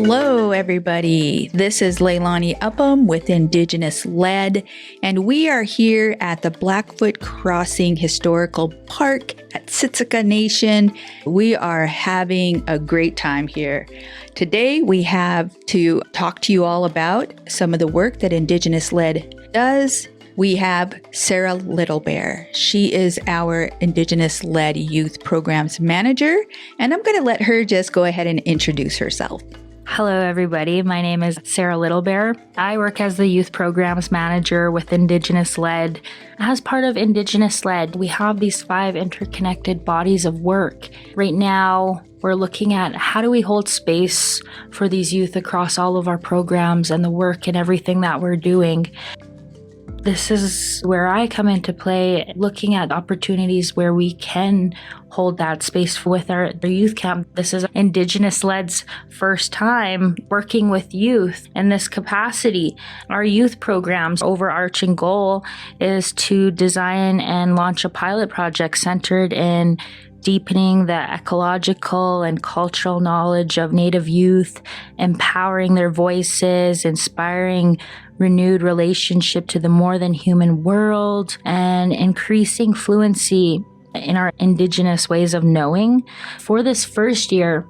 Hello, everybody. This is Leilani Upham with Indigenous Led, and we are here at the Blackfoot Crossing Historical Park at Siksika Nation. We are having a great time here. Today, we have to talk to you all about some of the work that Indigenous Led does. We have Sarah Littlebear. She is our Indigenous-led Youth Programs Manager, and I'm going to let her just go ahead and introduce herself. Hello, everybody. My name is Sarah Littlebear. I work as the Youth Programs Manager with Indigenous-led. As part of Indigenous-led, we have these 5 interconnected bodies of work. Right now, we're looking at how do we hold space for these youth across all of our programs and the work and everything that we're doing. This is where I come into play, looking at opportunities where we can hold that space with our youth camp. This is Indigenous-led's first time working with youth in this capacity. Our youth program's overarching goal is to design and launch a pilot project centered in deepening the ecological and cultural knowledge of Native youth, empowering their voices, inspiring renewed relationship to the more than human world, and increasing fluency in our Indigenous ways of knowing. For this first year,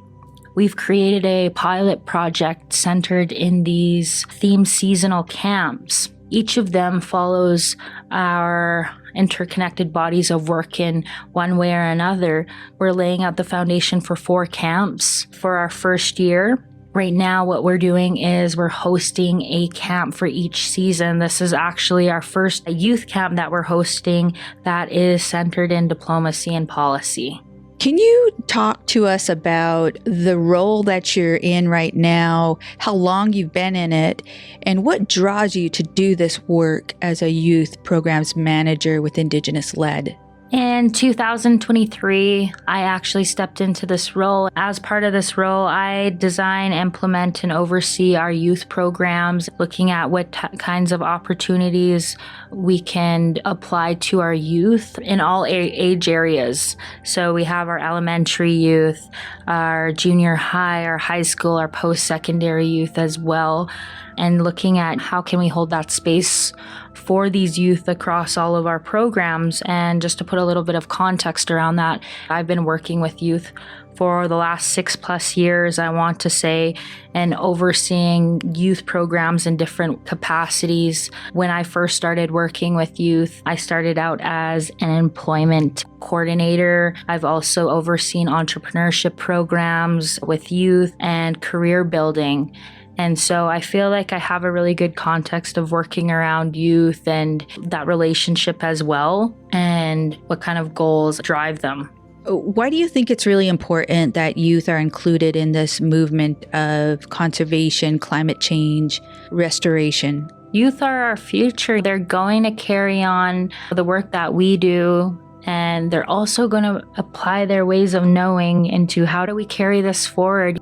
we've created a pilot project centered in these themed seasonal camps. Each of them follows our interconnected bodies of work in one way or another. We're laying out the foundation for 4 camps for our first year. Right now, what we're doing is we're hosting a camp for each season. This is actually our first youth camp that we're hosting that is centered in diplomacy and policy. Can you talk to us about the role that you're in right now, how long you've been in it, and what draws you to do this work as a youth programs manager with Indigenous Led? In 2023, I actually stepped into this role. As part of this role, I design, implement, and oversee our youth programs, looking at what kinds of opportunities we can apply to our youth in all age areas. So we have our elementary youth, our junior high, our high school, our post-secondary youth as well, and looking at how can we hold that space for these youth across all of our programs. And just to put a little bit of context around that, I've been working with youth for the last 6+ years, I want to say, and overseeing youth programs in different capacities. When I first started working with youth, I started out as an employment coordinator. I've also overseen entrepreneurship programs with youth and career building. And so I feel like I have a really good context of working around youth and that relationship as well, and what kind of goals drive them. Why do you think it's really important that youth are included in this movement of conservation, climate change, restoration? Youth are our future. They're going to carry on the work that we do, and they're also going to apply their ways of knowing into how do we carry this forward.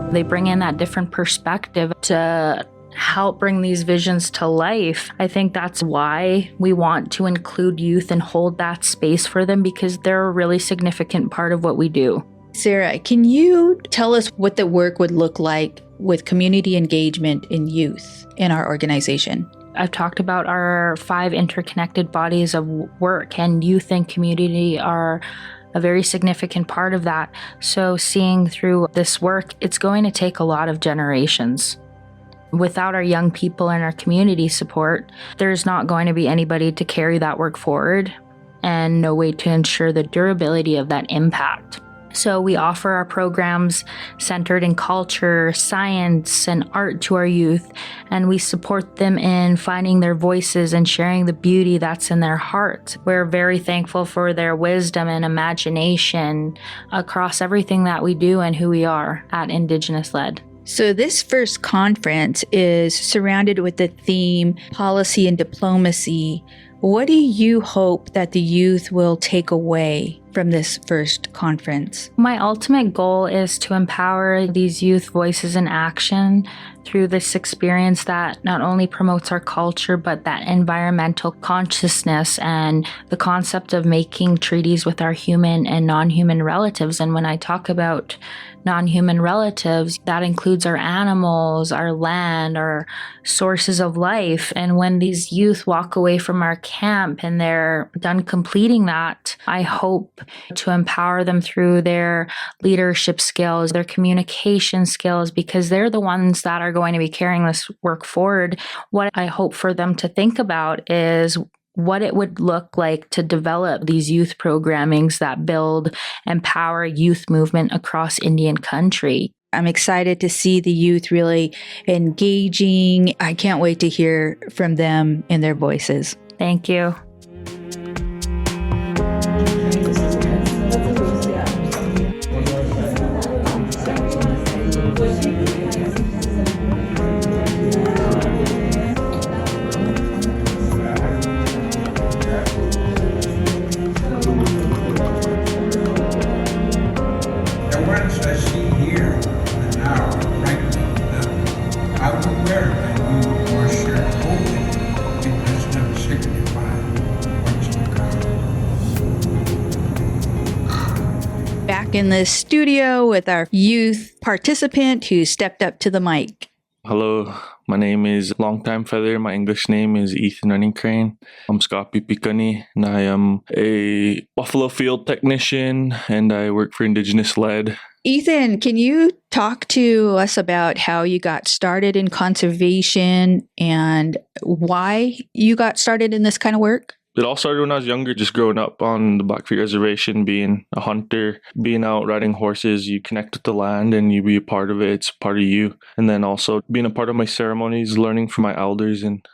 They bring in that different perspective to help bring these visions to life. I think that's why we want to include youth and hold that space for them, because they're a really significant part of what we do. Sarah, can you tell us what the work would look like with community engagement in youth in our organization? I've talked about our 5 interconnected bodies of work, and youth and community are a very significant part of that. So seeing through this work, it's going to take a lot of generations. Without our young people and our community support, there's not going to be anybody to carry that work forward, and no way to ensure the durability of that impact. So we offer our programs centered in culture, science, and art to our youth, and we support them in finding their voices and sharing the beauty that's in their hearts. We're very thankful for their wisdom and imagination across everything that we do and who we are at Indigenous Led. So this first conference is surrounded with the theme policy and diplomacy. What do you hope that the youth will take away from this first conference? My ultimate goal is to empower these youth voices in action through this experience that not only promotes our culture, but that environmental consciousness and the concept of making treaties with our human and non-human relatives. And when I talk about non-human relatives, that includes our animals, our land, our sources of life. And when these youth walk away from our camp and they're done completing that, I hope to empower them through their leadership skills, their communication skills, because they're the ones that are going to be carrying this work forward. What I hope for them to think about is what it would look like to develop these youth programmings that build, empower youth movement across Indian country. I'm excited to see the youth really engaging. I can't wait to hear from them in their voices. Thank you. Back in the studio with our youth participant who stepped up to the mic. Hello, my name is Longtime Feather. My English name is Ethan Running Crane. I'm Skapi Pikani, and I am a buffalo field technician, and I work for Indigenous Led. Ethan, can you talk to us about how you got started in conservation and why you got started in this kind of work? It all started when I was younger, just growing up on the Blackfoot Reservation, being a hunter, being out riding horses. You connect with the land and you be a part of it. It's part of you. And then also being a part of my ceremonies, learning from my elders and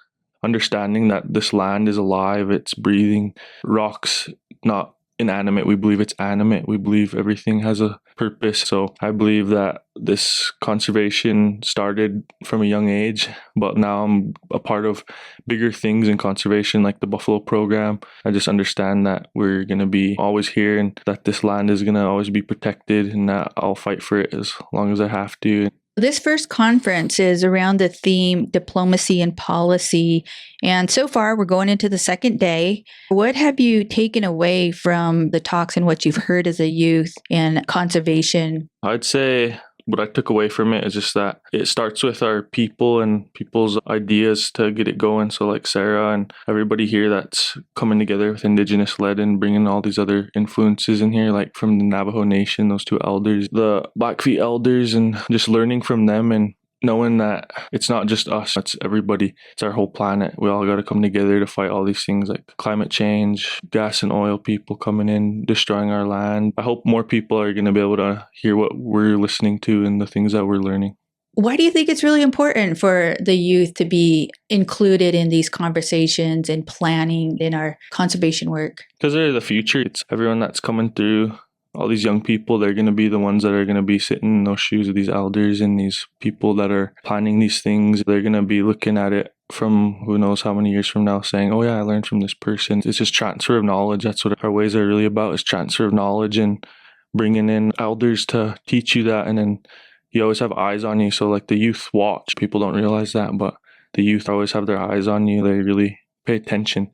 understanding that this land is alive, it's breathing. Rocks, not inanimate. We believe it's animate. We believe everything has a purpose. So I believe that this conservation started from a young age, but now I'm a part of bigger things in conservation like the buffalo program. I just understand that we're going to be always here and that this land is going to always be protected, and that I'll fight for it as long as I have to. This first conference is around the theme diplomacy and policy. And so far, we're going into the second day. What have you taken away from the talks and what you've heard as a youth in conservation? I'd say what I took away from it is just that it starts with our people and people's ideas to get it going. So like Sarah and everybody here that's coming together with Indigenous Led and bringing all these other influences in here, like from the Navajo Nation, those two elders, the Blackfeet elders, and just learning from them and knowing that it's not just us, it's everybody. It's our whole planet. We all got to come together to fight all these things like climate change, gas and oil people coming in, destroying our land. I hope more people are going to be able to hear what we're listening to and the things that we're learning. Why do you think it's really important for the youth to be included in these conversations and planning in our conservation work? Because they're the future. It's everyone that's coming through. All these young people, they're going to be the ones that are going to be sitting in those shoes of these elders and these people that are planning these things. They're going to be looking at it from who knows how many years from now saying, oh yeah, I learned from this person. It's just transfer of knowledge. That's what our ways are really about, is transfer of knowledge and bringing in elders to teach you that. And then you always have eyes on you. So like the youth watch. People don't realize that, but the youth always have their eyes on you. They really pay attention.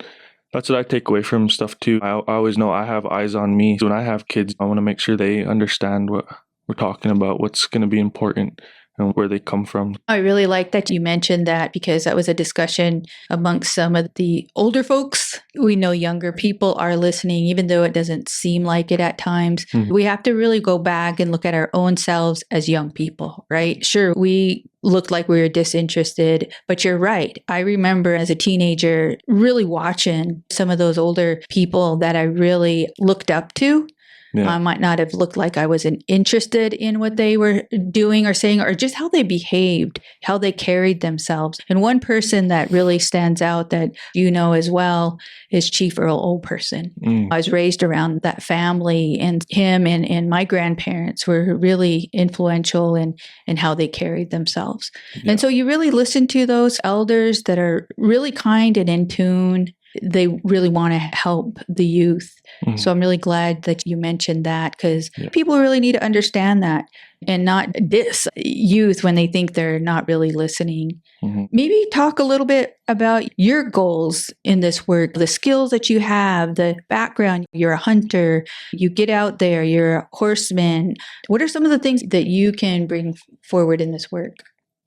That's what I take away from stuff too. I always know I have eyes on me. So when I have kids, I want to make sure they understand what we're talking about, what's going to be important and where they come from. I really like that you mentioned that, because that was a discussion amongst some of the older folks. We know younger people are listening, even though it doesn't seem like it at times. Mm-hmm. We have to really go back and look at our own selves as young people, right? Sure, we looked like we were disinterested, but you're right. I remember as a teenager really watching some of those older people that I really looked up to. Yeah. I might not have looked like I wasn't interested in what they were doing or saying, or just how they behaved, how they carried themselves. And one person that really stands out that you know as well is Chief Earl Oldperson. I was raised around that family, and him and my grandparents were really influential in how they carried themselves. Yeah. And so you really listen to those elders that are really kind and in tune. They really want to help the youth. So I'm really glad that you mentioned that, because Yeah. people really need to understand that and not diss youth when they think they're not really listening. Mhm. Maybe talk a little bit about your goals in this work, the skills that you have, the background. You're a hunter, you get out there, you're a horseman. What are some of the things that you can bring forward in this work?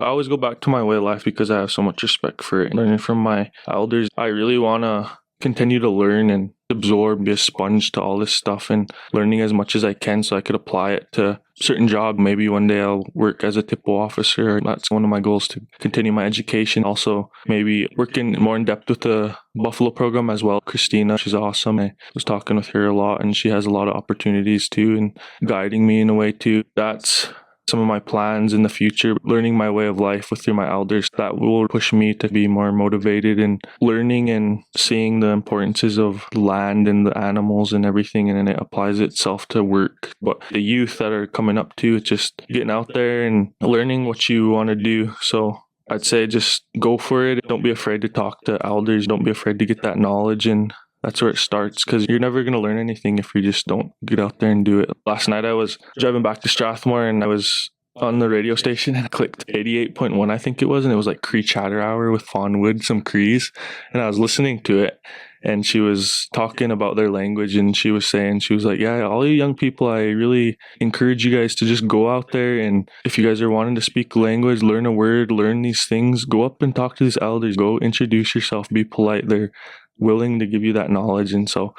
I always go back to my way of life because I have so much respect for it. Learning from my elders, I really want to continue to learn and absorb, be a sponge to all this stuff and learning as much as I can so I could apply it to a certain job. Maybe one day I'll work as a TIPO officer. That's one of my goals, to continue my education. Also, maybe working more in depth with the Buffalo program as well. Christina, she's awesome. I was talking with her a lot and she has a lot of opportunities too and guiding me in a way too. That's some of my plans in the future, learning my way of life through my elders. That will push me to be more motivated and learning and seeing the importances of land and the animals and everything, and then it applies itself to work. But the youth that are coming up too, it's just getting out there and learning what you want to do. So I'd say just go for it. Don't be afraid to talk to elders. Don't be afraid to get that knowledge, and that's where it starts, because you're never going to learn anything if you just don't get out there and do it. Last night I was driving back to Strathmore and I was on the radio station and I clicked 88.1, I think it was, and it was like Cree Chatter Hour with Fawnwood, some Crees, and I was listening to it and she was talking about their language and she was like, yeah, all you young people, I really encourage you guys to just go out there, and if you guys are wanting to speak language, learn a word, learn these things, go up and talk to these elders, go introduce yourself, be polite. They're willing to give you that knowledge. And so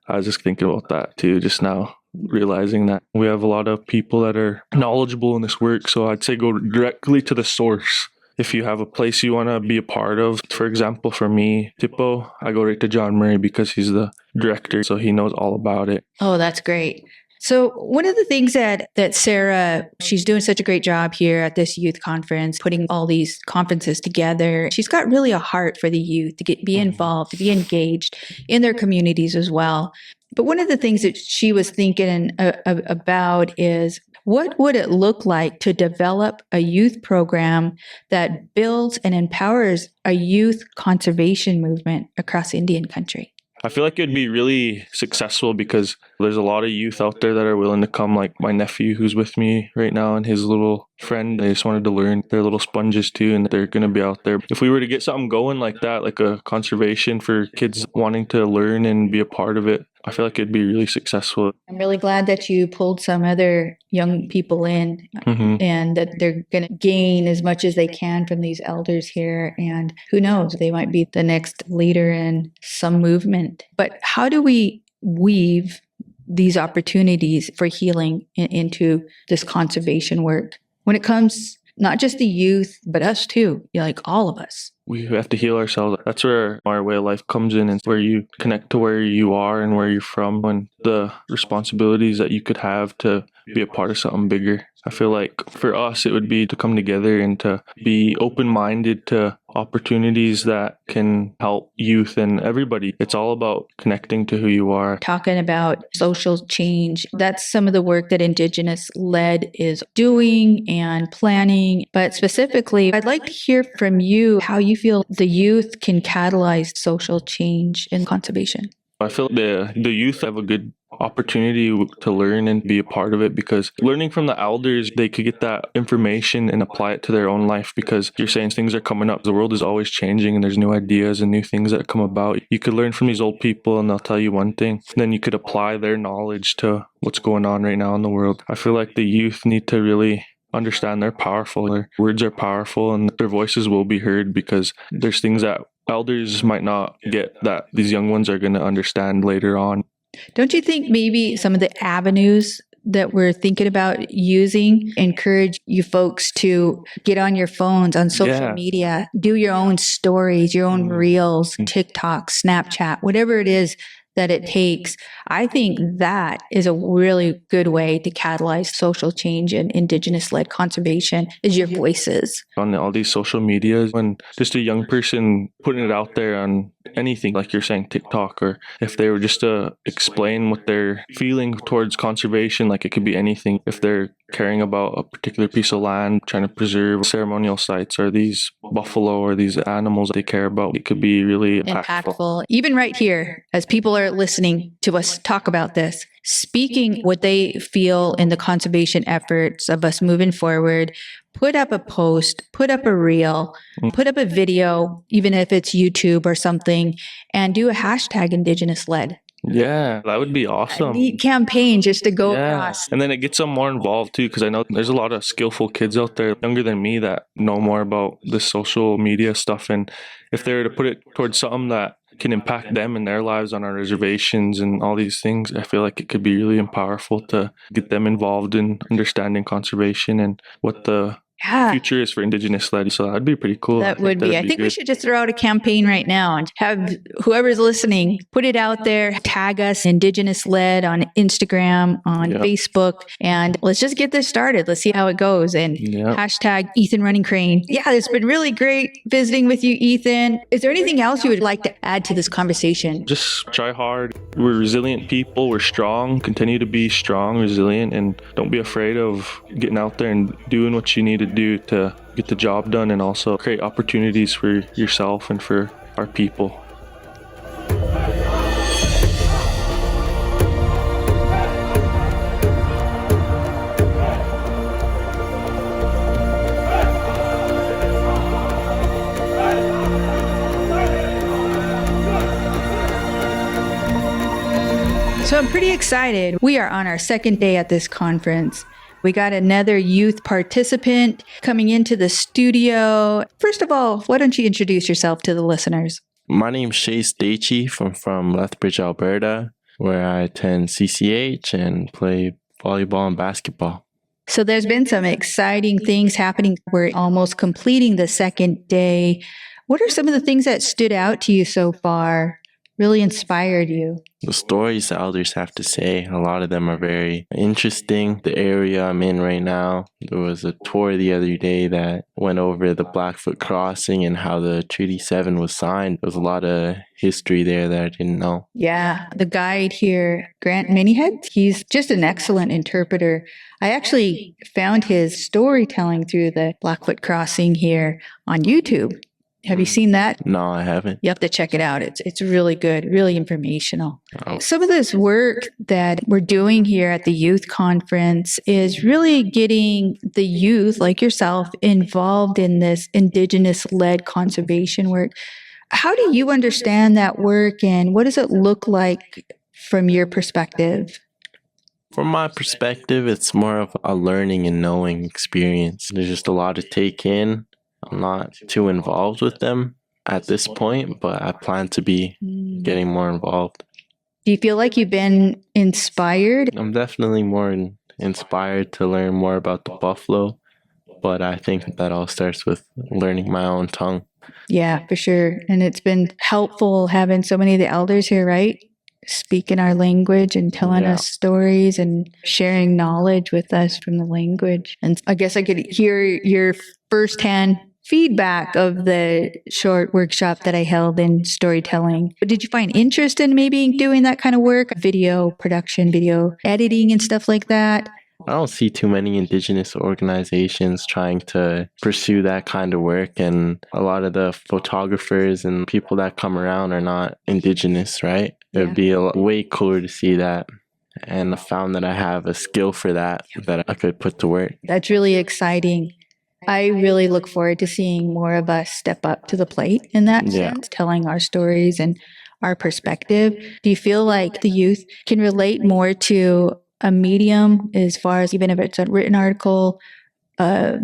I was just thinking about that too just now, realizing that we have a lot of people that are knowledgeable in this work. So I'd say go directly to the source. If you have a place you want to be a part of, for example, for me, Tipo, I go right to John Murray because he's the director, so he knows all about it. Oh, that's great. So one of the things that Sarah, she's doing such a great job here at this youth conference, putting all these conferences together. She's got really a heart for the youth to be involved, to be engaged in their communities as well. But one of the things that she was thinking about is, what would it look like to develop a youth program that builds and empowers a youth conservation movement across Indian country? I feel like it'd be really successful because there's a lot of youth out there that are willing to come, like my nephew who's with me right now and his little friend. They just wanted to learn. They're little sponges too, and they're going to be out there. If we were to get something going like that, like a conservation for kids wanting to learn and be a part of it, I feel like it'd be really successful. I'm really glad that you pulled some other young people in and that they're going to gain as much as they can from these elders here. And who knows, they might be the next leader in some movement. But how do we weave these opportunities for healing into this conservation work when it comes not just the youth, but us too, like all of us? We have to heal ourselves. That's where our way of life comes in, and where you connect to where you are and where you're from and the responsibilities that you could have to be a part of something bigger. I feel like for us, it would be to come together and to be open-minded to opportunities that can help youth and everybody. It's all about connecting to who you are. Talking about social change, that's some of the work that Indigenous Led is doing and planning. But specifically, I'd like to hear from you how you feel the youth can catalyze social change in conservation. I feel the youth have a good opportunity to learn and be a part of it, because learning from the elders, they could get that information and apply it to their own life, because you're saying things are coming up. The world is always changing and there's new ideas and new things that come about. You could learn from these old people and they'll tell you one thing, then you could apply their knowledge to what's going on right now in the world. I feel like the youth need to really understand they're powerful. Their words are powerful and their voices will be heard, because there's things that elders might not get that these young ones are going to understand later on. Don't you think maybe some of the avenues that we're thinking about using encourage you folks to get on your phones, on social media, do your own stories, your own reels, TikTok, Snapchat, whatever it is that it takes? I think that is a really good way to catalyze social change and Indigenous-led conservation, is your voices. On all these social medias, when just a young person putting it out there on anything, like you're saying, TikTok, or if they were just to explain what they're feeling towards conservation, like it could be anything. If they're caring about a particular piece of land, trying to preserve ceremonial sites, or these buffalo or these animals they care about, it could be really impactful. Even right here, as people are listening to us talk about this, speaking what they feel in the conservation efforts of us moving forward, put up a post, put up a reel, put up a video, even if it's YouTube or something, and do a hashtag Indigenous led. Yeah, that would be awesome. A neat campaign just to go across. And then it gets them more involved too, because I know there's a lot of skillful kids out there younger than me that know more about the social media stuff. And if they were to put it towards something that can impact them and their lives on our reservations and all these things, I feel like it could be really powerful to get them involved in understanding conservation and what the future is for Indigenous led. So that'd be pretty cool. That would be. I think we should just throw out a campaign right now and have whoever's listening put it out there, tag us Indigenous led on Instagram, on Facebook, and let's just get this started. Let's see how it goes. And hashtag Ethan Running Crane. Yeah, it's been really great visiting with you, Ethan. Is there anything else you would like to add to this conversation? Just try hard. We're resilient people. We're strong. Continue to be strong, resilient, and don't be afraid of getting out there and doing what you need to do to get the job done, and also create opportunities for yourself and for our people. So I'm pretty excited. We are on our second day at this conference. We got another youth participant coming into the studio. First of all, why don't you introduce yourself to the listeners? My name's Chase Daichi from Lethbridge, Alberta, where I attend CCH and play volleyball and basketball. So there's been some exciting things happening. We're almost completing the second day. What are some of the things that stood out to you so far, really inspired you? The stories the elders have to say, a lot of them are very interesting. The area I'm in right now, there was a tour the other day that went over the Blackfoot Crossing and how the Treaty 7 was signed. There was a lot of history there that I didn't know. Yeah, the guide here, Grant Manyhead, he's just an excellent interpreter. I actually found his storytelling through the Blackfoot Crossing here on YouTube. Have you seen that? No, I haven't. You have to check it out. It's really good, really informational. Oh. Some of this work that we're doing here at the youth conference is really getting the youth, like yourself, involved in this Indigenous-led conservation work. How do you understand that work, and what does it look like from your perspective? From my perspective, it's more of a learning and knowing experience. There's just a lot to take in. I'm not too involved with them at this point, but I plan to be getting more involved. Do you feel like you've been inspired? I'm definitely more inspired to learn more about the buffalo, but I think that all starts with learning my own tongue. Yeah, for sure. And it's been helpful having so many of the elders here, right? Speaking our language and telling us stories and sharing knowledge with us from the language. And I guess I could hear your firsthand feedback of the short workshop that I held in storytelling. But did you find interest in maybe doing that kind of work? Video production, video editing and stuff like that? I don't see too many Indigenous organizations trying to pursue that kind of work, and a lot of the photographers and people that come around are not Indigenous, right? It would be way cooler to see that, and I found that I have a skill for that I could put to work. That's really exciting. I really look forward to seeing more of us step up to the plate in that sense, telling our stories and our perspective. Do you feel like the youth can relate more to a medium, as far as even if it's a written article, a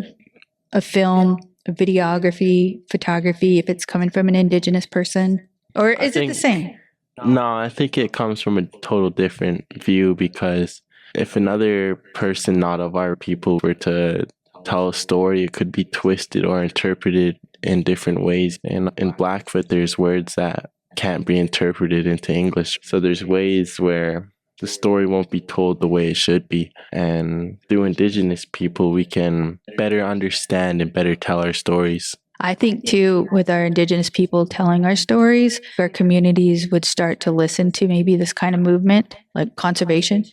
film, a videography, photography, if it's coming from an Indigenous person? Or is it the same? No, I think it comes from a total different view, because if another person not of our people were to tell a story, it could be twisted or interpreted in different ways. And in Blackfoot, there's words that can't be interpreted into English. So there's ways where the story won't be told the way it should be. And through Indigenous people, we can better understand and better tell our stories. I think too, with our Indigenous people telling our stories, our communities would start to listen to maybe this kind of movement, like conservation.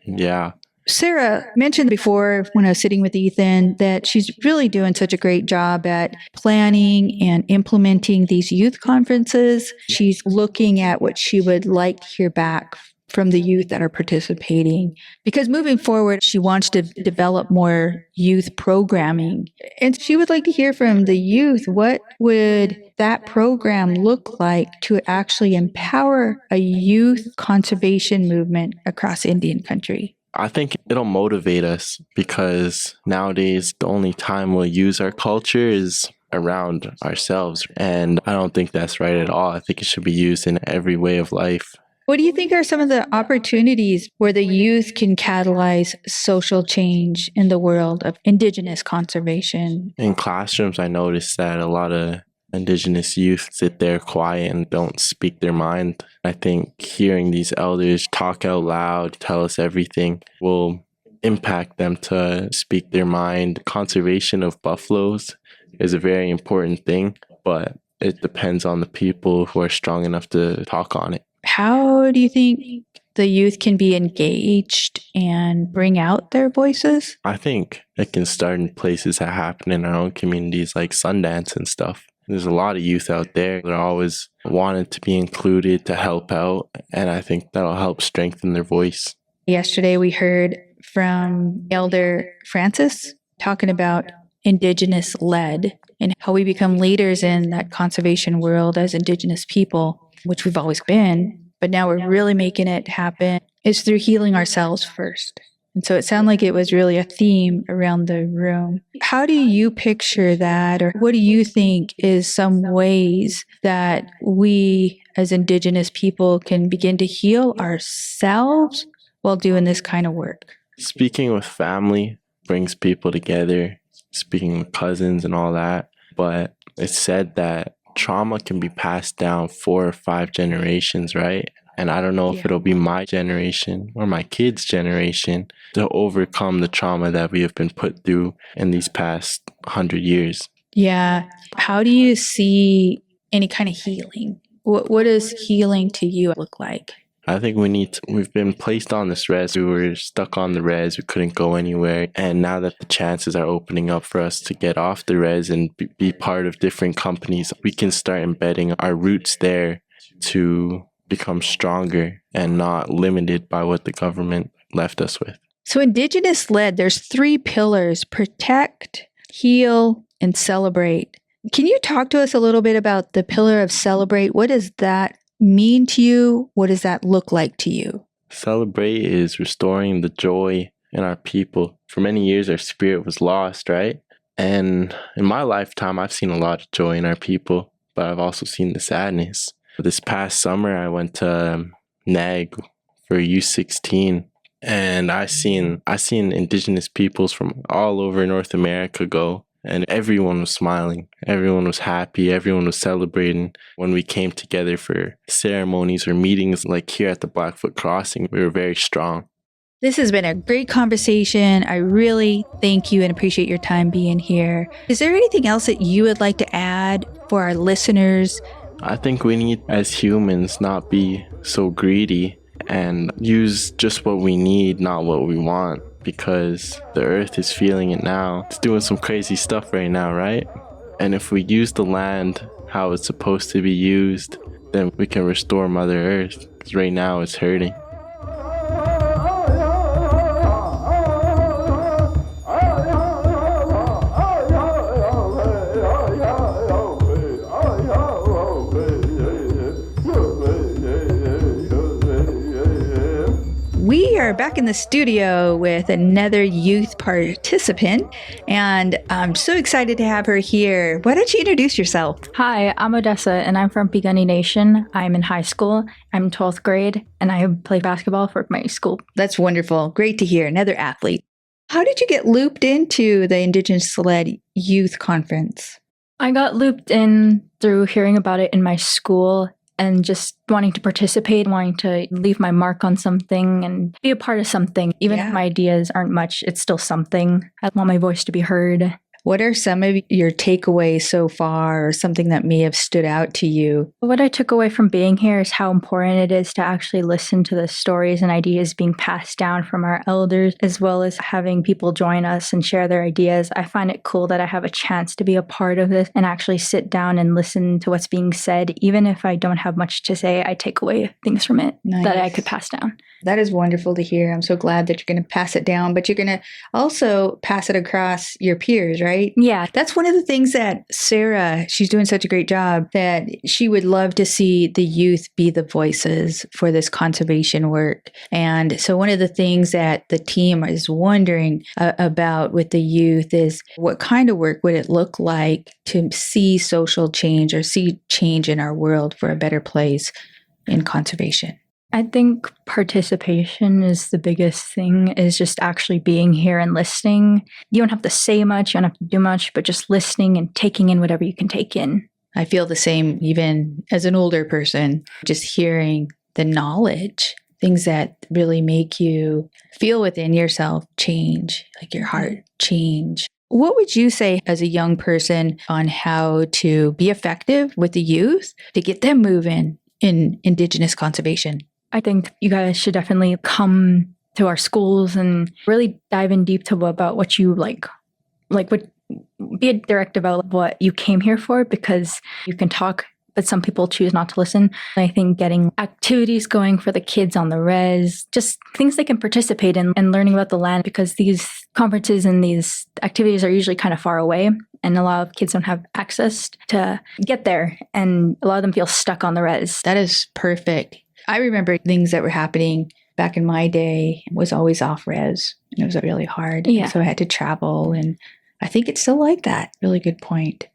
Yeah. Sarah mentioned before when I was sitting with Ethan that she's really doing such a great job at planning and implementing these youth conferences. She's looking at what she would like to hear back from the youth that are participating. Because moving forward, she wants to develop more youth programming. And she would like to hear from the youth, what would that program look like to actually empower a youth conservation movement across Indian country? I think it'll motivate us because nowadays the only time we'll use our culture is around ourselves. And I don't think that's right at all. I think it should be used in every way of life. What do you think are some of the opportunities where the youth can catalyze social change in the world of Indigenous conservation? In classrooms, I noticed that a lot of Indigenous youth sit there quiet and don't speak their mind. I think hearing these elders talk out loud, tell us everything, will impact them to speak their mind. Conservation of buffaloes is a very important thing, but it depends on the people who are strong enough to talk on it. How do you think the youth can be engaged and bring out their voices? I think it can start in places that happen in our own communities like Sundance and stuff. There's a lot of youth out there that always wanted to be included, to help out, and I think that'll help strengthen their voice. Yesterday we heard from Elder Francis talking about Indigenous led and how we become leaders in that conservation world as Indigenous people, which we've always been, but now we're really making it happen, is through healing ourselves first. And so it sounded like it was really a theme around the room. How do you picture that, or what do you think is some ways that we as Indigenous people can begin to heal ourselves while doing this kind of work? Speaking with family brings people together, speaking with cousins and all that, but it's said that trauma can be passed down 4 or 5 generations, right? And I don't know if it'll be my generation or my kids' generation to overcome the trauma that we have been put through in these past 100 years. Yeah. How do you see any kind of healing? What does healing to you look like? I think we've been placed on this res. We were stuck on the res. We couldn't go anywhere. And now that the chances are opening up for us to get off the res and be part of different companies, we can start embedding our roots there to become stronger and not limited by what the government left us with. So Indigenous led, there's 3 pillars: protect, heal, and celebrate. Can you talk to us a little bit about the pillar of celebrate? What does that mean to you? What does that look like to you? Celebrate is restoring the joy in our people. For many years, our spirit was lost, right? And in my lifetime, I've seen a lot of joy in our people, but I've also seen the sadness. This past summer, I went to NAG for U16, and I seen Indigenous peoples from all over North America go, and everyone was smiling, everyone was happy, everyone was celebrating. When we came together for ceremonies or meetings like here at the Blackfoot Crossing, we were very strong. This has been a great conversation. I really thank you and appreciate your time being here. Is there anything else that you would like to add for our listeners? I think we need, as humans, not be so greedy and use just what we need, not what we want, because the earth is feeling it now. It's doing some crazy stuff right now, right? And if we use the land how it's supposed to be used, then we can restore Mother Earth, because right now it's hurting. We are back in the studio with another youth participant, and I'm so excited to have her here. Why don't you introduce yourself? Hi, I'm Odessa, and I'm from Pigani Nation. I'm in high school. I'm 12th grade, and I play basketball for my school. That's wonderful. Great to hear. Another athlete. How did you get looped into the Indigenous-led youth conference? I got looped in through hearing about it in my school and just wanting to participate, wanting to leave my mark on something and be a part of something. Even if my ideas aren't much, it's still something. I want my voice to be heard. What are some of your takeaways so far, or something that may have stood out to you? What I took away from being here is how important it is to actually listen to the stories and ideas being passed down from our elders, as well as having people join us and share their ideas. I find it cool that I have a chance to be a part of this and actually sit down and listen to what's being said. Even if I don't have much to say, I take away things from it that I could pass down. That is wonderful to hear. I'm so glad that you're going to pass it down, but you're going to also pass it across your peers, right? Yeah. That's one of the things that Sarah, she's doing such a great job, that she would love to see the youth be the voices for this conservation work. And so one of the things that the team is wondering about with the youth is, what kind of work would it look like to see social change or see change in our world for a better place in conservation? I think participation is the biggest thing, is just actually being here and listening. You don't have to say much, you don't have to do much, but just listening and taking in whatever you can take in. I feel the same even as an older person, just hearing the knowledge, things that really make you feel within yourself change, like your heart change. What would you say as a young person on how to be effective with the youth to get them moving in Indigenous conservation? I think you guys should definitely come to our schools and really dive in deep to about what you like what, be direct about what you came here for, because you can talk, but some people choose not to listen. I think getting activities going for the kids on the res, just things they can participate in, and learning about the land, because these conferences and these activities are usually kind of far away, and a lot of kids don't have access to get there, and a lot of them feel stuck on the res. That is perfect. I remember things that were happening back in my day was always off res, and it was really hard. Yeah. So I had to travel, and I think it's still like that. Really good point.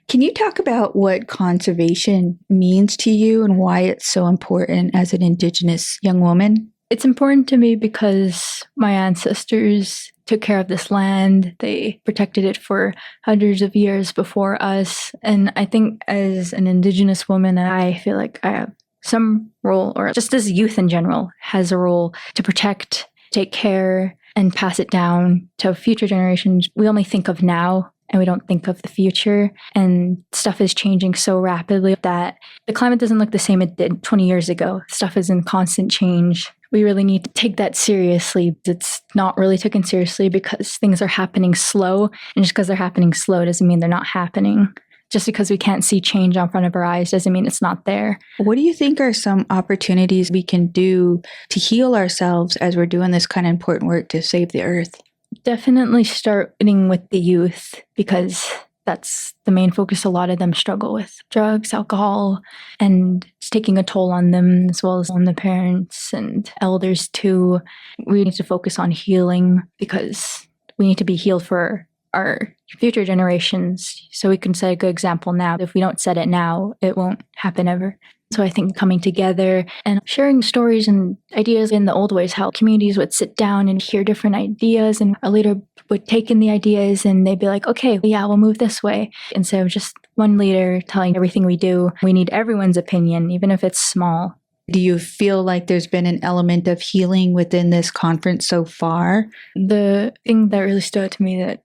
Can you talk about what conservation means to you and why it's so important as an Indigenous young woman? It's important to me because my ancestors took care of this land. They protected it for hundreds of years before us. And I think as an Indigenous woman, I feel like I have some role, or just as youth in general, has a role to protect, take care, and pass it down to future generations. We only think of now, and we don't think of the future. And stuff is changing so rapidly that the climate doesn't look the same it did 20 years ago. Stuff is in constant change. We really need to take that seriously. It's not really taken seriously because things are happening slow. And just because they're happening slow doesn't mean they're not happening. Just because we can't see change in front of our eyes doesn't mean it's not there. What do you think are some opportunities we can do to heal ourselves as we're doing this kind of important work to save the earth? Definitely starting with the youth, because that's the main focus. A lot of them struggle with drugs, alcohol, and it's taking a toll on them, as well as on the parents and elders too. We need to focus on healing, because we need to be healed for our future generations, so we can set a good example now. If we don't set it now, it won't happen ever. So I think coming together and sharing stories and ideas in the old ways, how communities would sit down and hear different ideas, and our leader would take in the ideas and they'd be like, okay, yeah, we'll move this way. Instead of just one leader telling everything we do, we need everyone's opinion, even if it's small. Do you feel like there's been an element of healing within this conference so far? The thing that really stood out to me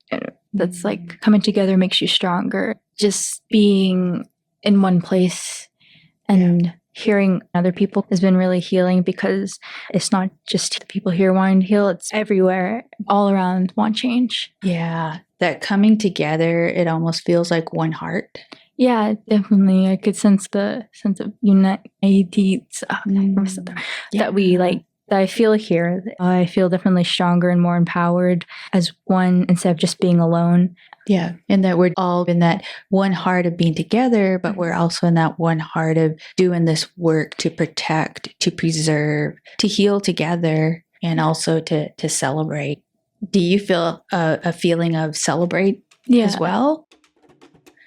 that's like coming together makes you stronger. Just being in one place and hearing other people has been really healing, because it's not just the people here wanting to heal, it's everywhere, all around want change. Yeah, that coming together, it almost feels like one heart. Yeah, definitely. I could sense the sense of unity that we like, that I feel here. I feel definitely stronger and more empowered as one, instead of just being alone. Yeah, and that we're all in that one heart of being together, but we're also in that one heart of doing this work to protect, to preserve, to heal together, and also to celebrate. Do you feel a feeling of celebrate as well?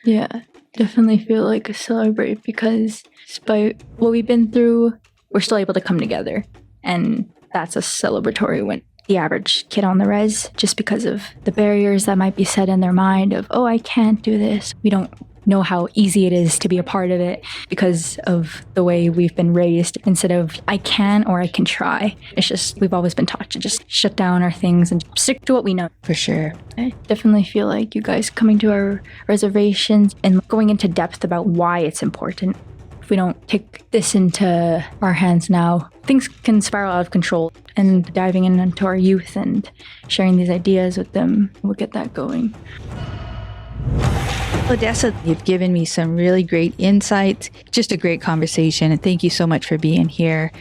Yeah, definitely feel like a celebrate, because despite what we've been through, we're still able to come together. And that's a celebratory win. The average kid on the res, just because of the barriers that might be set in their mind of, oh, I can't do this. We don't know how easy it is to be a part of it because of the way we've been raised. Instead of I can or I can try, it's just we've always been taught to just shut down our things and stick to what we know. For sure. I definitely feel like you guys coming to our reservations and going into depth about why it's important. If we don't take this into our hands now, things can spiral out of control. And diving into our youth and sharing these ideas with them will get that going. Odessa, you've given me some really great insights. Just a great conversation, and thank you so much for being here.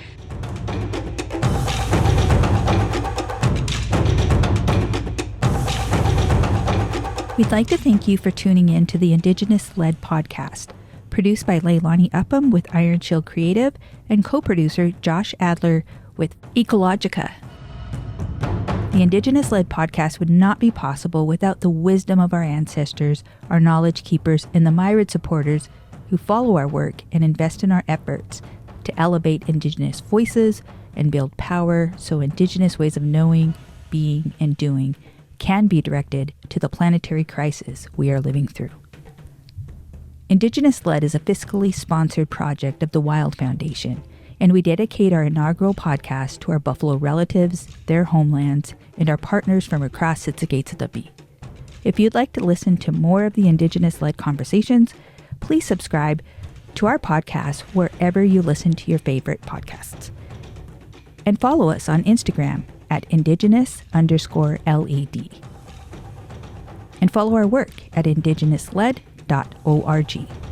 We'd like to thank you for tuning in to the Indigenous-led podcast, produced by Leilani Upham with Iron Shield Creative and co-producer Josh Adler with Ecologica. The Indigenous-led podcast would not be possible without the wisdom of our ancestors, our knowledge keepers, and the Myriad supporters who follow our work and invest in our efforts to elevate Indigenous voices and build power so Indigenous ways of knowing, being, and doing can be directed to the planetary crisis we are living through. Indigenous-led is a fiscally sponsored project of the Wild Foundation, and we dedicate our inaugural podcast to our Buffalo relatives, their homelands, and our partners from across Siksika. If you'd like to listen to more of the Indigenous-led conversations, please subscribe to our podcast wherever you listen to your favorite podcasts. And follow us on Instagram at Indigenous_LED. And follow our work at indigenousled.org.